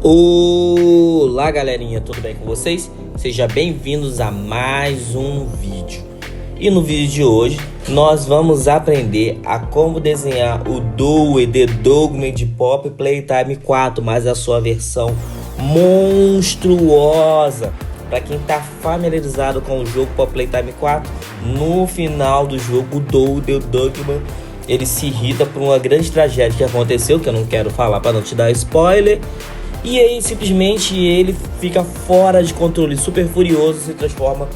Olá galerinha, tudo bem com vocês? Sejam bem-vindos a mais um vídeo. E no vídeo de hoje nós vamos aprender a como desenhar o Doey The Doughman de Pop Playtime 4, mas a sua versão monstruosa. Para quem está familiarizado com o jogo Pop Playtime 4, no final do jogo o Doey The Doughman ele se irrita por uma grande tragédia que aconteceu, que eu não quero falar para não te dar spoiler. E aí simplesmente ele fica fora de controle, super furioso, se transforma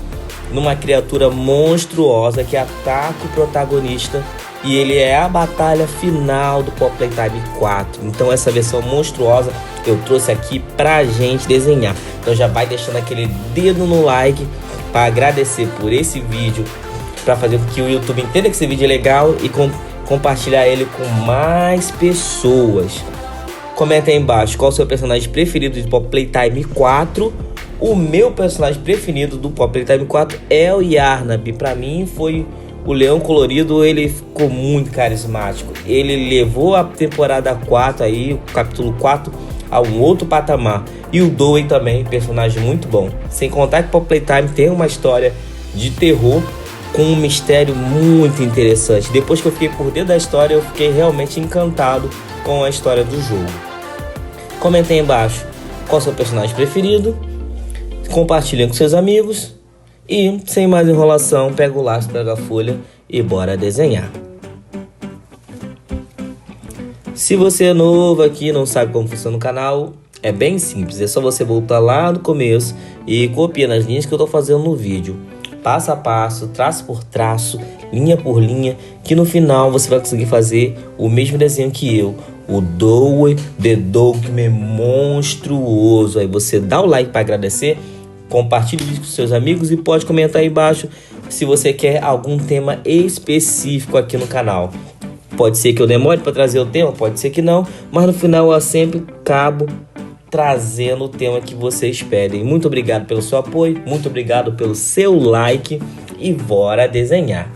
numa criatura monstruosa que ataca o protagonista. E ele é a batalha final do Pop Playtime 4. Então essa versão monstruosa eu trouxe aqui pra gente desenhar. Então já vai deixando aquele dedo no like para agradecer por esse vídeo, para fazer com que o YouTube entenda que esse vídeo é legal e compartilhar ele com mais pessoas. Comenta aí embaixo qual o seu personagem preferido de Pop Playtime 4. O meu personagem preferido do Pop Playtime 4 é o Yarnab. Pra mim foi o Leão Colorido, ele ficou muito carismático. Ele levou a temporada 4 aí, o capítulo 4, a um outro patamar. E o Doey também, personagem muito bom. Sem contar que Pop Playtime tem uma história de terror com um mistério muito interessante. Depois que eu fiquei por dentro da história, eu fiquei realmente encantado com a história do jogo. Comenta aí embaixo qual é o seu personagem preferido, compartilhem com seus amigos e, sem mais enrolação, pega o laço, pega a folha e bora desenhar. Se você é novo aqui e não sabe como funciona o canal, é bem simples, é só você voltar lá no começo e copiar nas linhas que eu estou fazendo no vídeo, passo a passo, traço por traço, linha por linha, que no final você vai conseguir fazer o mesmo desenho que eu, o Doey The Doughman monstruoso. Aí você dá o like para agradecer, compartilhe o vídeo com seus amigos e pode comentar aí embaixo se você quer algum tema específico aqui no canal. Pode ser que eu demore para trazer o tema, pode ser que não, mas no final eu sempre acabo trazendo o tema que vocês pedem. Muito obrigado pelo seu apoio, muito obrigado pelo seu like e bora desenhar.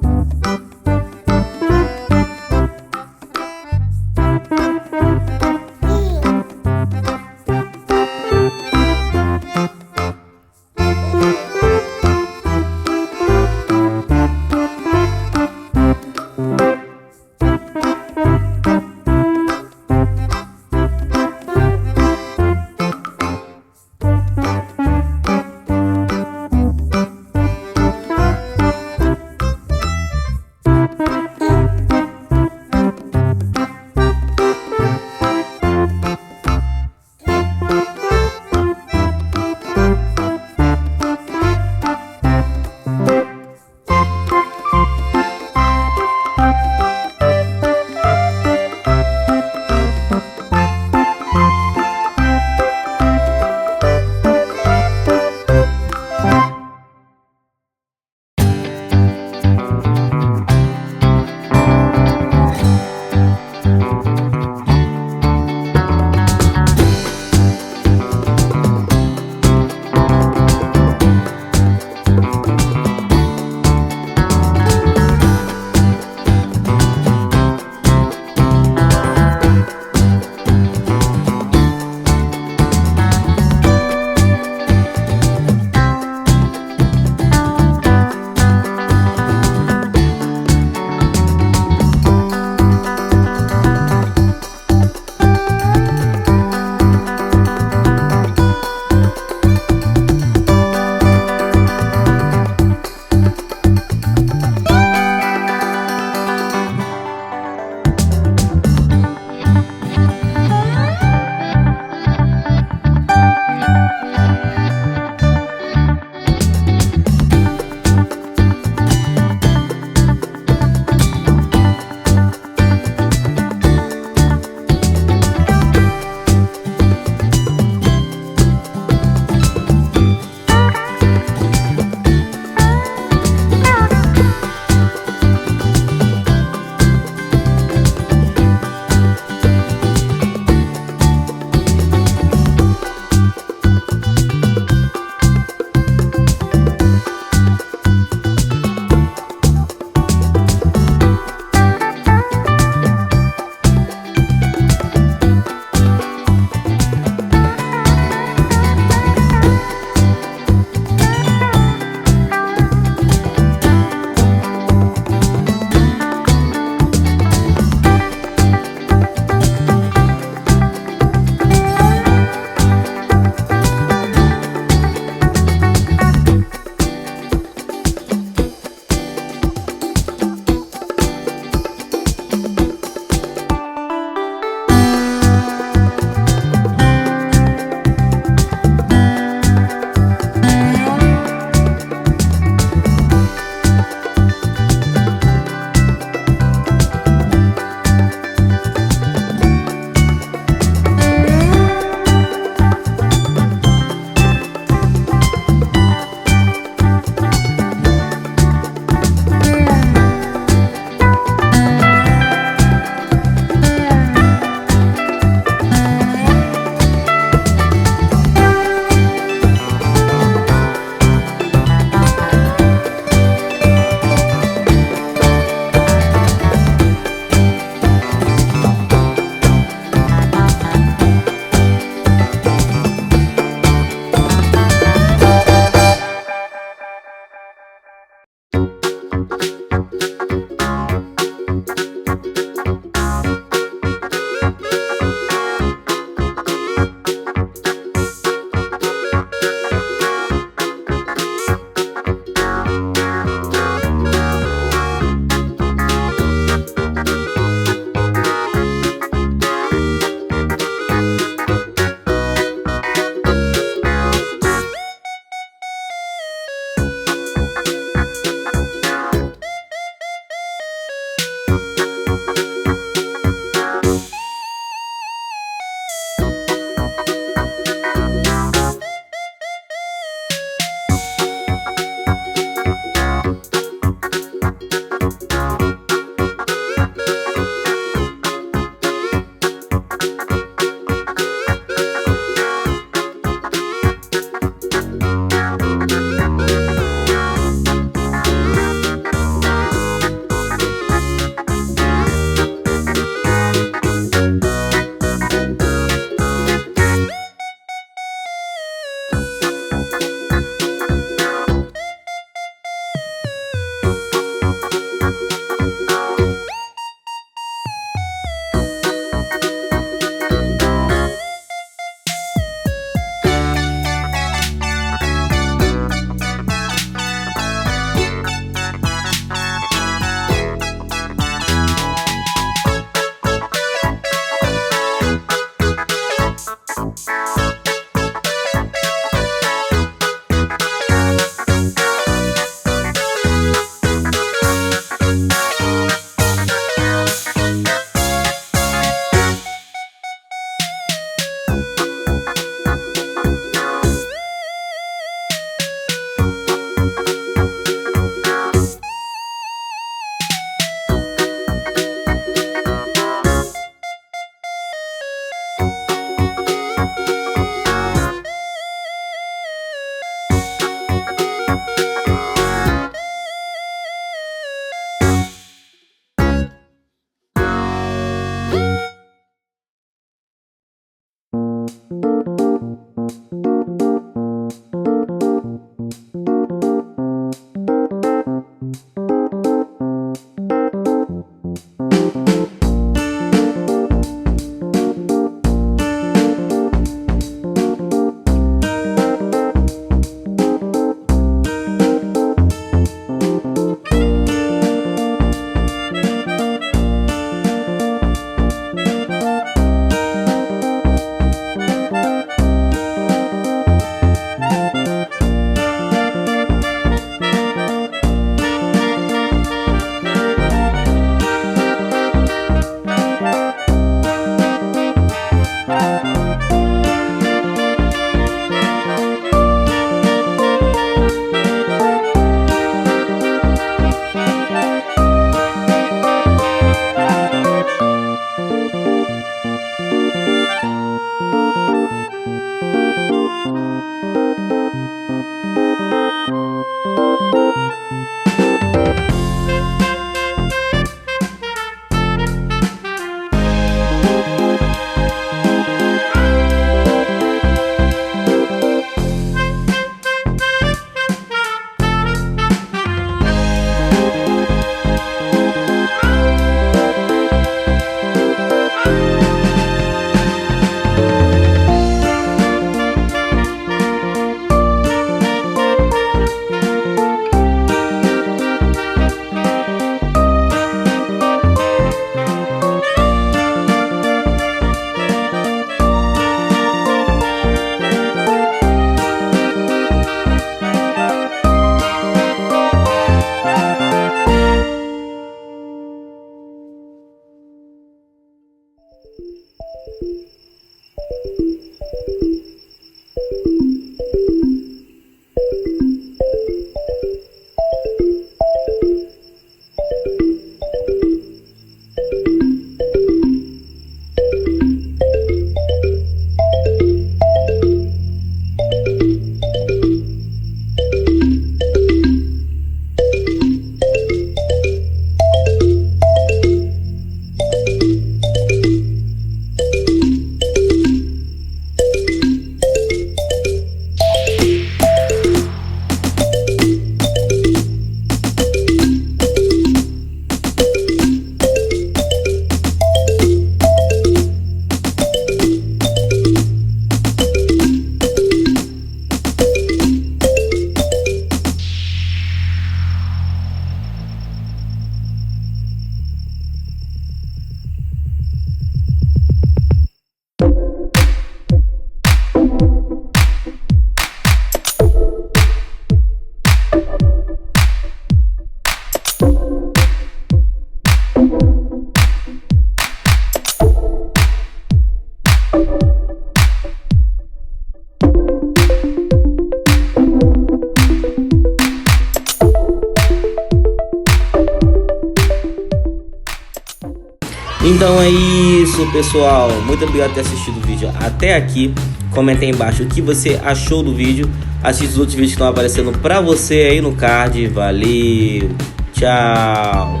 Então é isso, pessoal. Muito obrigado por ter assistido o vídeo até aqui. Comenta aí embaixo o que você achou do vídeo. Assista os outros vídeos que estão aparecendo pra você aí no card. Valeu, tchau,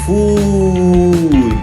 fui.